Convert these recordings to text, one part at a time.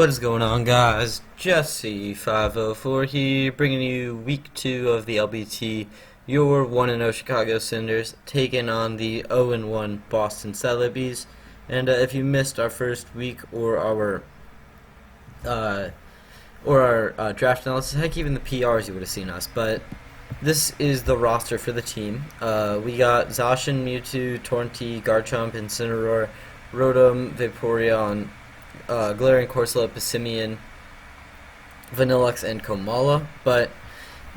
What is going on, guys? Jesse504 here, bringing you week 2 of the LBT, your 1-0 Chicago Cinders, taking on the 0-1 Boston Celebis. And if you missed our first week or our draft analysis, heck, even the PRs, you would have seen us. But this is the roster for the team. We got Zacian, Mewtwo, Tornti, Garchomp, Incineroar, Rotom, Vaporeon, Glaring, Corsola, Passimian, Vanillux, and Komala. But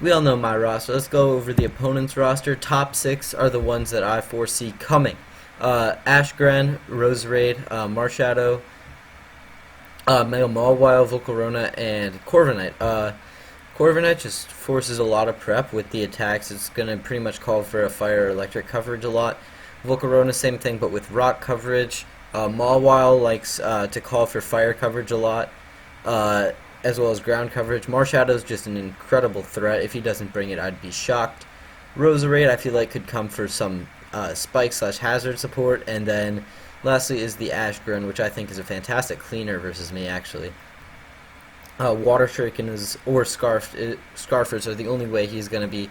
we all know my roster. Let's go over the opponent's roster. Top 6 are the ones that I foresee coming. Ashgren, Roserade, Marshadow, Mega Mawile, Volcarona, and Corviknight. Corviknight just forces a lot of prep with the attacks. It's going to pretty much call for a fire or electric coverage a lot. Volcarona, same thing, but with rock coverage. Mawile likes to call for fire coverage a lot, as well as ground coverage. Marshadow's just an incredible threat. If he doesn't bring it, I'd be shocked. Roserade, I feel like, could come for some spike/hazard support. And then lastly is the Ashgren, which I think is a fantastic cleaner versus me, actually. Water Shuriken or Scarfers are the only way he's going to be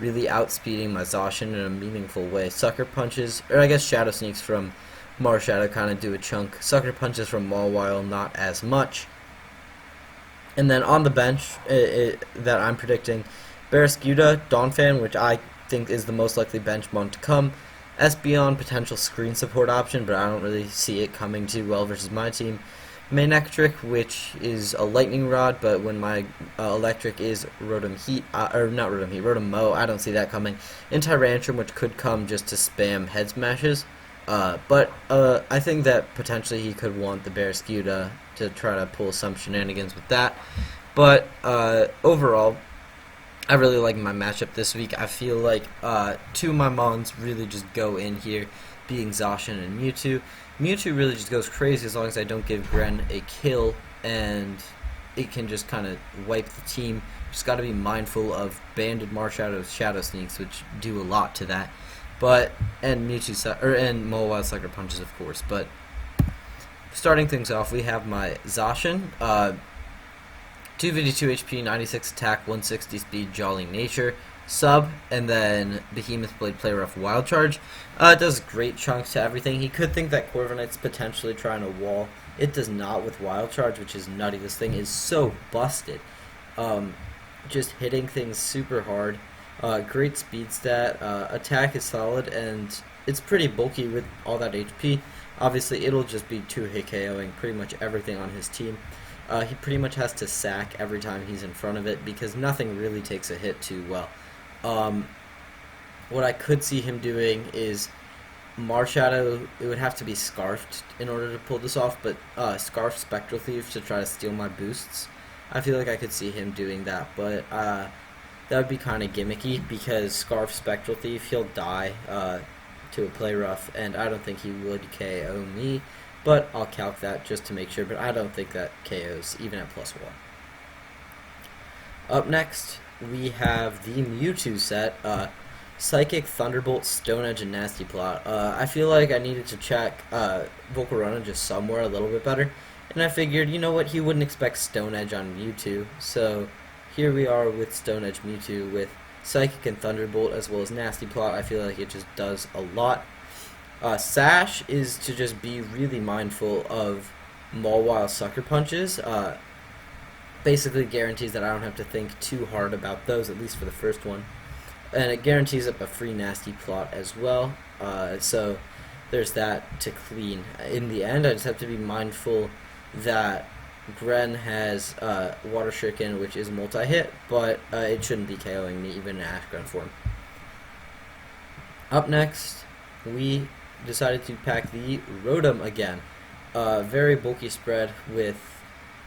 really outspeeding my Zacian in a meaningful way. Sucker Punches, or I guess Shadow Sneaks from Marshadow kind of do a chunk. Sucker Punches from Mawile, not as much. And then on the bench, that I'm predicting, Barraskewda, Donphan, which I think is the most likely bench mon to come. Espeon, potential screen support option, but I don't really see it coming too well versus my team. Manectric, which is a lightning rod, but when my electric is Rotom Heat, or not Rotom Heat, Rotom Mow, I don't see that coming. And Tyrantrum, which could come just to spam head smashes. But I think that potentially he could want the Barraskewda to try to pull some shenanigans with that. But overall, I really like my matchup this week. I feel like two of my mons really just go in here, being Zacian and Mewtwo. Mewtwo really just goes crazy as long as I don't give Gren a kill, and it can just kind of wipe the team. Just got to be mindful of Banded Marshadow's Shadow Sneaks, which do a lot to that. But and Mawile Sucker Punches, of course. But starting things off, we have my Zacian, 252 HP, 96 attack, 160 speed, Jolly Nature, sub, and then Behemoth Blade, Play Rough, Wild Charge. It does great chunks to everything. He could think that Corviknight's potentially trying to wall. It does not with Wild Charge, which is nutty. This thing is so busted. Just hitting things super hard. Great speed stat, attack is solid, and it's pretty bulky with all that HP. Obviously, it'll just be 2-hit KOing pretty much everything on his team. He pretty much has to sack every time he's in front of it because nothing really takes a hit too well. What I could see him doing is Marshadow, it would have to be Scarfed in order to pull this off, but Scarf Spectral Thief to try to steal my boosts. I feel like I could see him doing that, but that would be kind of gimmicky because Scarf Spectral Thief, he'll die to a Play Rough, and I don't think he would KO me, but I'll calc that just to make sure, but I don't think that KOs even at +1. Up next, we have the Mewtwo set, Psychic, Thunderbolt, Stone Edge, and Nasty Plot. I feel like I needed to check Volcarona just somewhere a little bit better, and I figured, you know what, he wouldn't expect Stone Edge on Mewtwo, so here we are with Stone Edge Mewtwo with Psychic and Thunderbolt as well as Nasty Plot. I feel like it just does a lot. Sash is to just be really mindful of Mawile Sucker Punches. Basically guarantees that I don't have to think too hard about those, at least for the first one. And it guarantees up a free Nasty Plot as well. So there's that to clean. In the end, I just have to be mindful that Gren has Water Shuriken, which is multi-hit, but it shouldn't be KOing me even in Ashgren form. Up next, we decided to pack the Rotom again. Very bulky spread with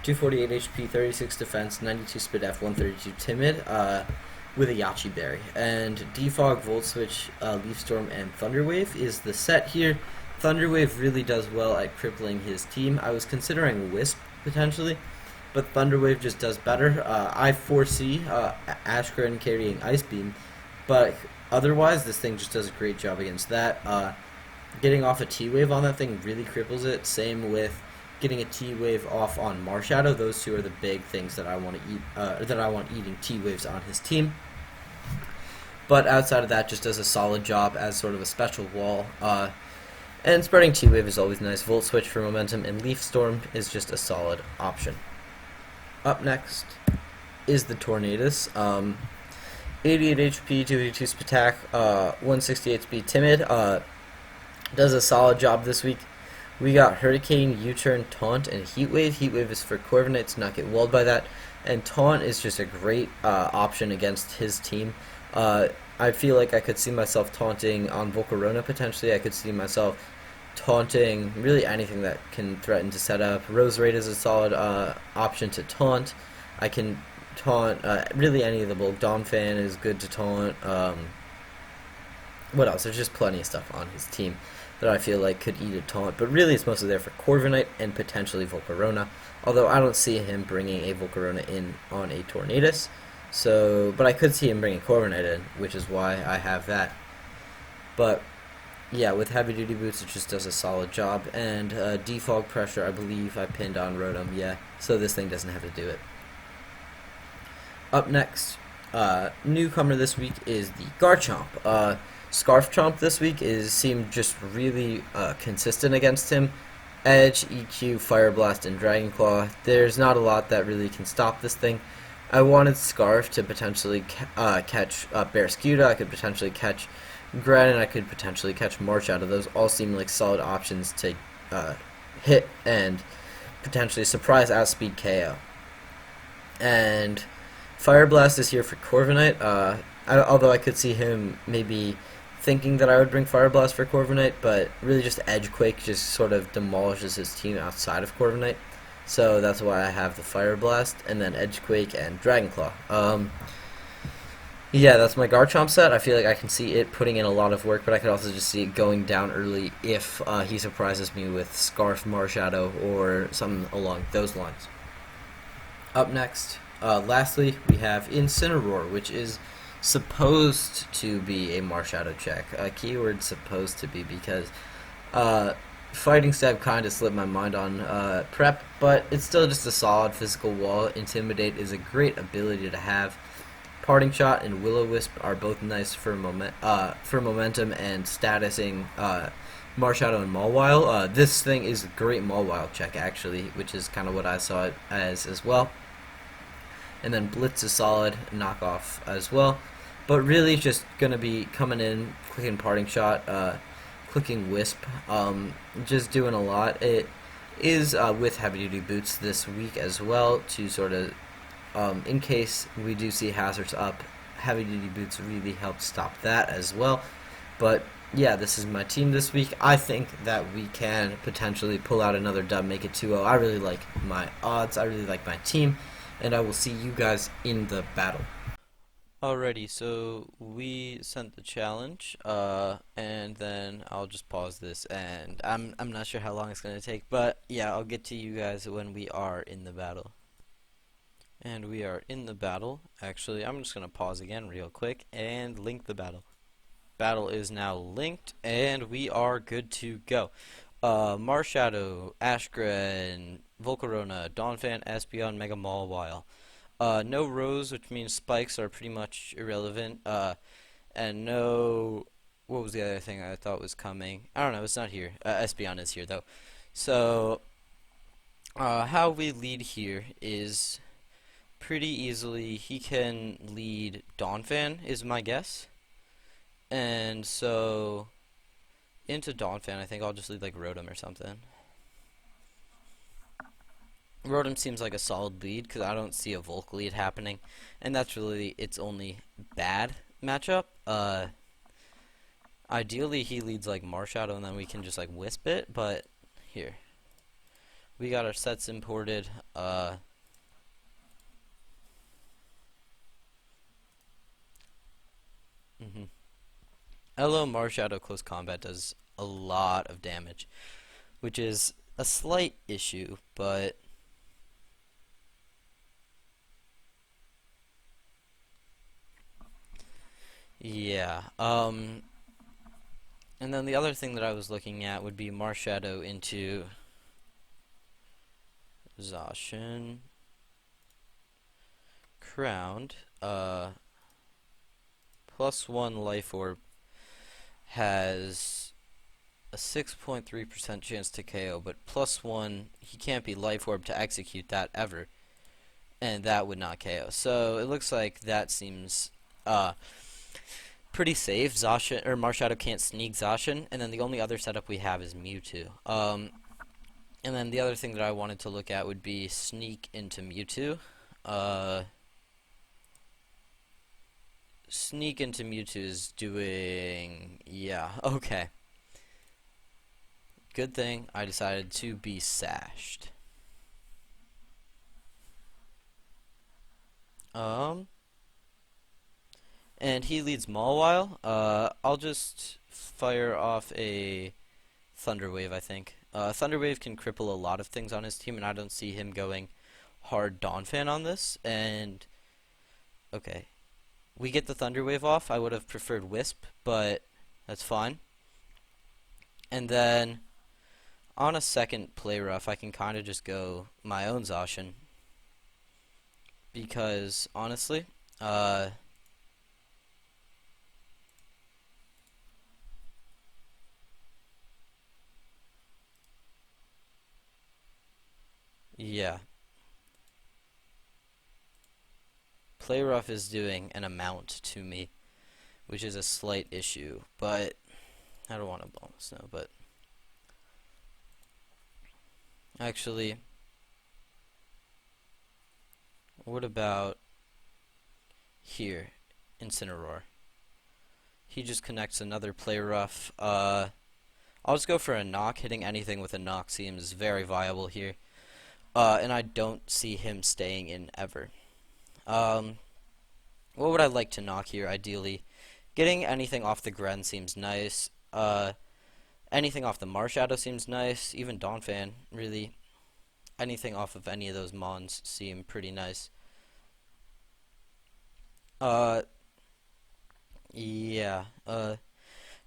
248 HP, 36 defense, 92 Spit F, 132 Timid, with a Yachi Berry. And Defog, Volt Switch, Leaf Storm, and Thunder Wave is the set here. Thunder Wave really does well at crippling his team. I was considering Wisp potentially, but Thunder Wave just does better. I foresee Ashgren carrying Ice Beam, but otherwise this thing just does a great job against that. Getting off a T-Wave on that thing really cripples it. Same with getting a T-Wave off on Marshadow. Those two are the big things that I want to eat, that I want eating T-Waves on his team. But outside of that, just does a solid job as sort of a special wall. And spreading T-Wave is always nice. Volt Switch for momentum, and Leaf Storm is just a solid option. Up next is the Tornadus. 88 HP, 282 attack, 168 speed, timid. Does a solid job this week. We got Hurricane, U-Turn, Taunt, and Heat Wave. Heat Wave is for Corviknight to not get walled by that. And Taunt is just a great option against his team. I feel like I could see myself taunting on Volcarona potentially. I could see myself taunting really anything that can threaten to set up. Rose Raid is a solid option to taunt. I can taunt really any of the bulk. Donphan is good to taunt. What else? There's just plenty of stuff on his team that I feel like could eat a taunt, but really it's mostly there for Corviknight and potentially Volcarona, although I don't see him bringing a Volcarona in on a Tornadus. So, but I could see him bringing Corviknight in, which is why I have that. But yeah, with heavy duty boots, it just does a solid job. And defog pressure, I believe I pinned on Rotom. Yeah, so this thing doesn't have to do it. Up next, newcomer this week is the Garchomp. Scarf Chomp this week seemed just really consistent against him. Edge, EQ, Fire Blast, and Dragon Claw. There's not a lot that really can stop this thing. I wanted Scarf to potentially catch Barraskewda. I could potentially catch Gren, and I could potentially catch Marshadow. Those all seem like solid options to hit and potentially surprise outspeed KO. And Fire Blast is here for Corviknight. Although I could see him maybe thinking that I would bring Fire Blast for Corviknight, but really just Edge Quake just sort of demolishes his team outside of Corviknight. So that's why I have the Fire Blast, and then Edge Quake and Dragon Claw. Yeah, that's my Garchomp set. I feel like I can see it putting in a lot of work, but I could also just see it going down early if he surprises me with Scarf, Marshadow, or something along those lines. Up next, lastly, we have Incineroar, which is supposed to be a Marshadow check. Keyword supposed to be, because Fighting Stab kind of slipped my mind on prep, but it's still just a solid physical wall. Intimidate is a great ability to have. Parting Shot and Will-O-Wisp are both nice for momentum and statusing Marshadow and Mawile. This thing is a great Mawile check, actually, which is kind of what I saw it as well. And then Blitz is solid, knockoff as well. But really just going to be coming in, clicking Parting Shot, clicking Wisp, just doing a lot. It is with heavy duty boots this week as well, to sort of in case we do see hazards up, heavy duty boots really help stop that as well. But yeah, this is my team this week. I think that we can potentially pull out another dub, make it 2-0. I really like my odds, I really like my team, and I will see you guys in the battle. Alrighty, so we sent the challenge, and then I'll just pause this, and I'm not sure how long it's gonna take, but yeah, I'll get to you guys when we are in the battle. And we are in the battle. Actually, I'm just gonna pause again real quick and link the battle. Battle is now linked, and we are good to go. Marshadow, Ashgren, Volcarona, Donphan, Espeon, Mega Mawile. No Rose, which means spikes are pretty much irrelevant. And no... What was the other thing I thought was coming? I don't know, it's not here. Espeon is here, though. So, how we lead here is pretty easily. He can lead Donphan, is my guess. And so, into Donphan, I think I'll just lead like Rotom or something. Rotom seems like a solid lead because I don't see a Volk lead happening, and that's really its only bad matchup. Ideally he leads like Marshadow and then we can just like Wisp it, but here. We got our sets imported. LO Marshadow close combat does a lot of damage, which is a slight issue, but yeah. And then the other thing that I was looking at would be Marshadow into Zacian crowned. +1 life orb has a 6.3% chance to KO, but +1, he can't be life orb to execute that ever, and that would not KO. So it looks like that seems pretty safe. Zacian or Marshadow can't sneak Zacian, and then the only other setup we have is Mewtwo. And then the other thing that I wanted to look at would be sneak into Mewtwo. Sneak into Mewtwo is doing... yeah, okay. Good thing I decided to be sashed. And he leads Mawile. I'll just fire off a Thunder Wave, I think. Thunder Wave can cripple a lot of things on his team, and I don't see him going hard Donphan on this. And, okay. We get the Thunder Wave off. I would have preferred Wisp, but that's fine. And then, on a second play rough, I can kind of just go my own Zacian. Because, honestly, yeah. Play rough is doing an amount to me, which is a slight issue, but I don't want to bonus now, but actually, what about here, Incineroar? He just connects another play rough. I'll just go for a knock. Hitting anything with a knock seems very viable here. And I don't see him staying in ever. What would I like to knock here, ideally? Getting anything off the Gren seems nice. Anything off the Marshadow seems nice. Even Donphan, really. Anything off of any of those Mons seem pretty nice. Yeah.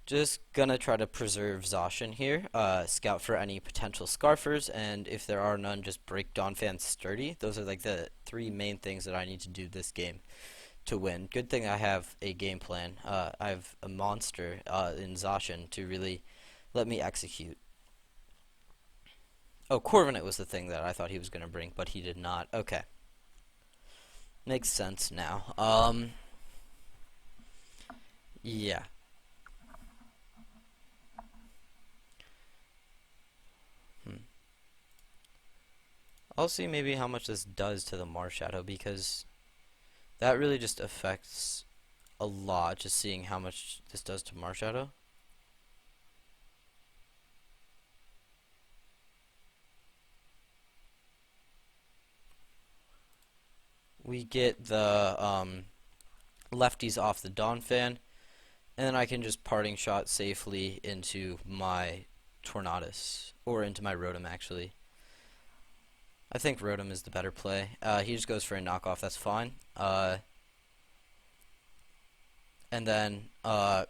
Just gonna try to preserve Zacian here. Scout for any potential Scarfers, and if there are none, just break Donphan sturdy. Those are like the three main things that I need to do this game to win. Good thing I have a game plan. I have a monster in Zacian to really let me execute. Oh, Corviknight was the thing that I thought he was gonna bring, but he did not. Okay. Makes sense now. Yeah. I'll see maybe how much this does to the Marshadow, because that really just affects a lot, just seeing how much this does to Marshadow. We get the lefties off the Donphan, and then I can just parting shot safely into my Tornadus, or into my Rotom actually. I think Rotom is the better play. He just goes for a knockoff, that's fine. And then, what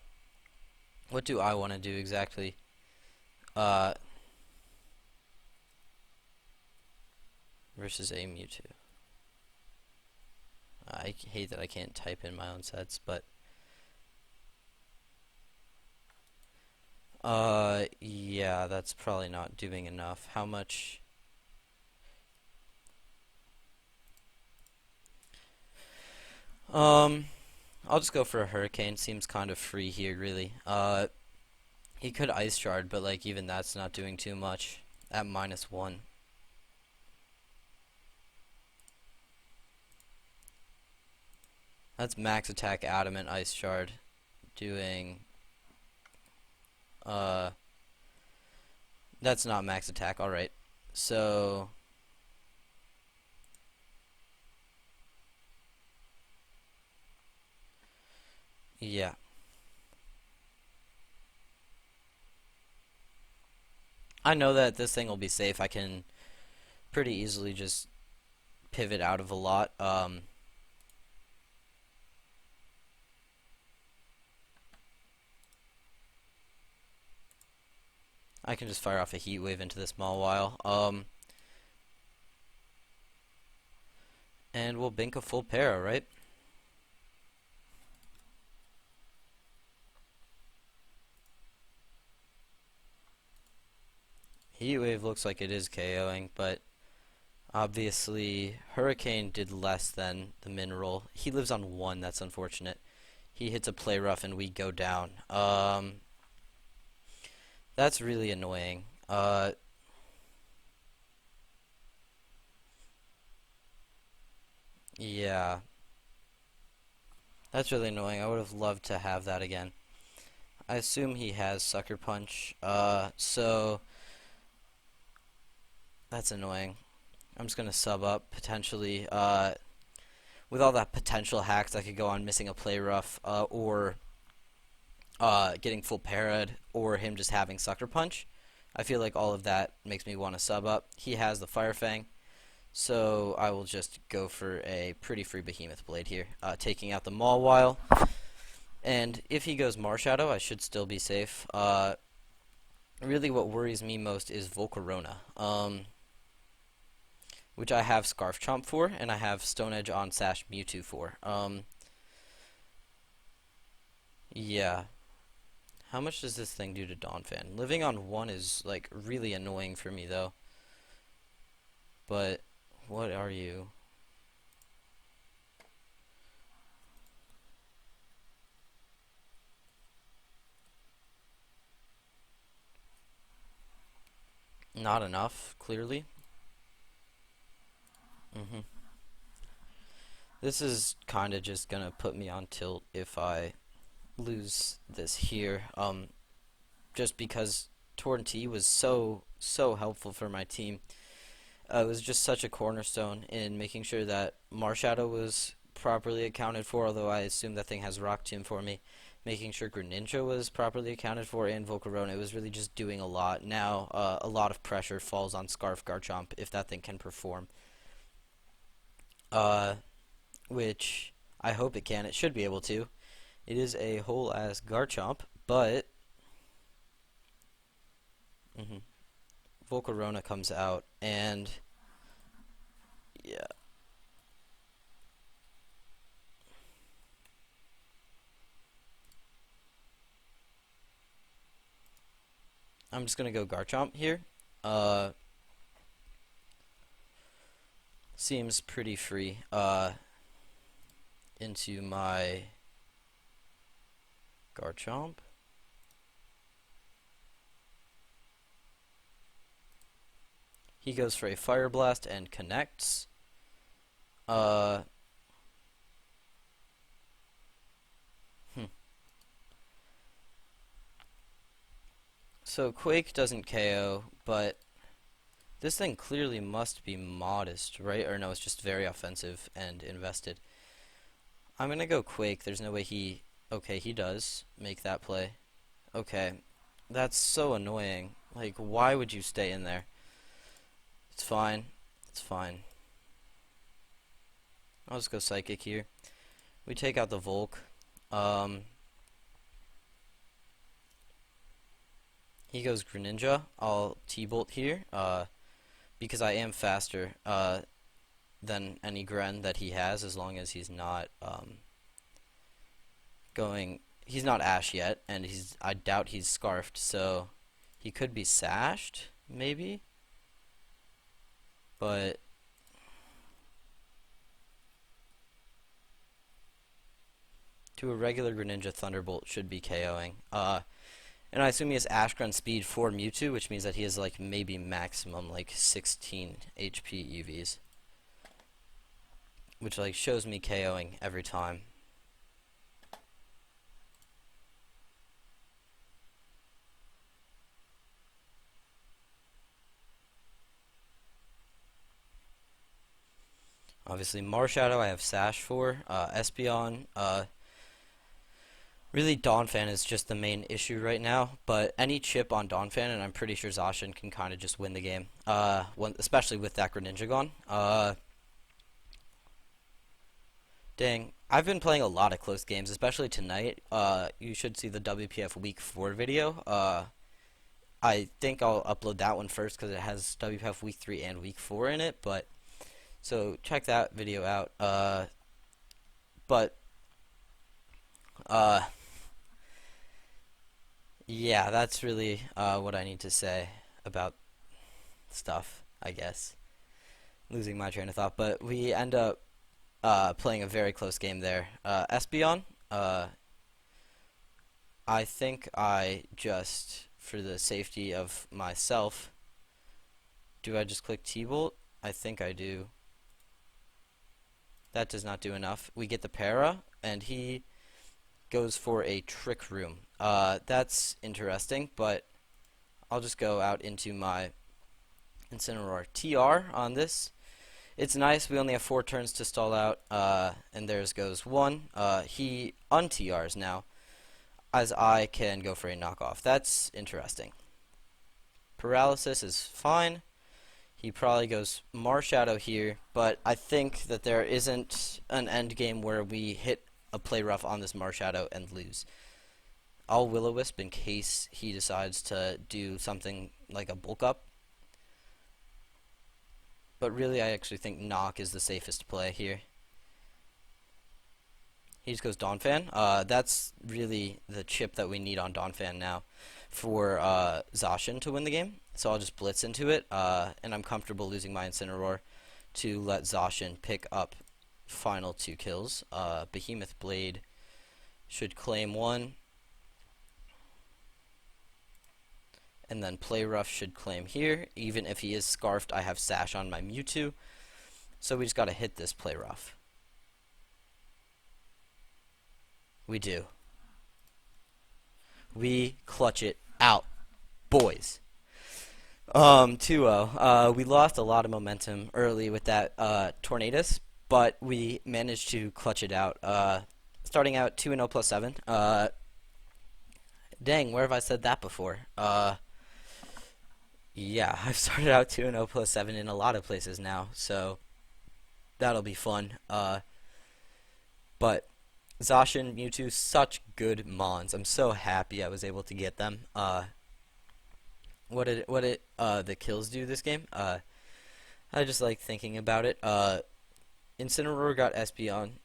do I want to do exactly? Versus a Mewtwo. I hate that I can't type in my own sets, but yeah, that's probably not doing enough. How much? I'll just go for a Hurricane. Seems kind of free here, really. He could Ice Shard, but like even that's not doing too much at -1. That's max attack Adamant Ice Shard doing that's not max attack. All right. So yeah. I know that this thing will be safe. I can pretty easily just pivot out of a lot. I can just fire off a Heat Wave into this Mawile. And we'll bink a full para, right? Heatwave looks like it is KOing, but obviously Hurricane did less than the Mineral. He lives on 1, that's unfortunate. He hits a play rough and we go down. That's really annoying. Yeah. That's really annoying. I would have loved to have that again. I assume he has Sucker Punch. So that's annoying. I'm just gonna sub up potentially. With all that potential hacks, I could go on missing a play rough, or getting full parad, or him just having Sucker Punch. I feel like all of that makes me want to sub up. He has the Fire Fang, so I will just go for a pretty free Behemoth Blade here, taking out the Mawile. And if he goes Marshadow, I should still be safe. Really what worries me most is Volcarona, which I have Scarf Chomp for, and I have Stone Edge on Sash Mewtwo for. Yeah. How much does this thing do to Donphan? Living on 1 is, like, really annoying for me, though. But, what are you? Not enough, clearly. This is kind of just gonna put me on tilt if I lose this here. Just because Torrentee was so helpful for my team. It was just such a cornerstone in making sure that Marshadow was properly accounted for, although I assume that thing has Rock Tomb for me. Making sure Greninja was properly accounted for, and Volcarona. It was really just doing a lot. Now, a lot of pressure falls on Scarf Garchomp if that thing can perform. Which I hope it can. It should be able to. It is a whole-ass Garchomp, but Volcarona comes out, and yeah. I'm just gonna go Garchomp here. Seems pretty free. Into my Garchomp. He goes for a Fire Blast and connects. So Quake doesn't KO, but this thing clearly must be modest, right? Or no, it's just very offensive and invested. I'm gonna go Quake. There's no way he... Okay, he does make that play. Okay. That's so annoying. Like, why would you stay in there? It's fine. It's fine. I'll just go Psychic here. We take out the Volk. He goes Greninja. I'll T-Bolt here, because I am faster than any Gren that he has, as long as he's not he's not Ash yet, and I doubt he's Scarfed, so he could be Sashed, maybe, but to a regular Greninja, Thunderbolt should be KOing. And I assume he has Ash Grunt speed for Mewtwo, which means that he has like maybe maximum like 16 HP EVs, which like shows me KOing every time. Obviously Marshadow I have Sash for, Espeon, really, Donphan is just the main issue right now, but any chip on Donphan, and I'm pretty sure Zacian can kind of just win the game, especially with that Greninja gone. Dang, I've been playing a lot of close games, especially tonight. You should see the WPF Week 4 video. I think I'll upload that one first because it has WPF Week 3 and Week 4 in it, but So check that video out. But uh, yeah, that's really what I need to say about stuff, I guess. Losing my train of thought, but we end up playing a very close game there. Espeon, I think I just, for the safety of myself, do I just click T-Bolt? I think I do. That does not do enough. We get the para, and he goes for a Trick Room. That's interesting, but I'll just go out into my Incineroar TR on this. It's nice, we only have 4 turns to stall out, and theirs goes 1. He un-TRs now, as I can go for a knockoff. That's interesting. Paralysis is fine. He probably goes Marshadow here, but I think that there isn't an end game where we hit a play rough on this Marshadow and lose. I'll Will-O-Wisp in case he decides to do something like a bulk up. But really, I actually think Knock is the safest play here. He just goes Donphan. That's really the chip that we need on Donphan now for Zacian to win the game. So I'll just blitz into it, and I'm comfortable losing my Incineroar to let Zacian pick up final 2 kills. Behemoth Blade should claim 1. And then Play Rough should claim here. Even if he is Scarfed, I have Sash on my Mewtwo. So we just gotta hit this Play Rough. We do. We clutch it out, boys. 2-0. We lost a lot of momentum early with that Tornadus, but we managed to clutch it out. Starting out 2-0 plus 7. Dang, where have I said that before? Yeah, I've started out 2-0 plus 7 in a lot of places now, so that'll be fun. But Zacian, Mewtwo, such good mons. I'm so happy I was able to get them. What did the kills do this game? I just like thinking about it. Incineroar got Espeon.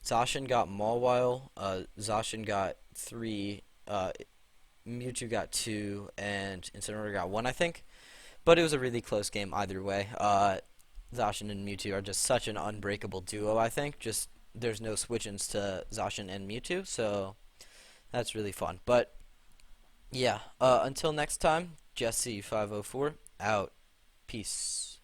Zacian got Mawile. Zacian got 3. Mewtwo got 2, and Incineroar got 1, I think. But it was a really close game either way. Zacian and Mewtwo are just such an unbreakable duo, I think. Just there's no switch-ins to Zacian and Mewtwo, so that's really fun. But yeah, until next time, Jesse504 out. Peace.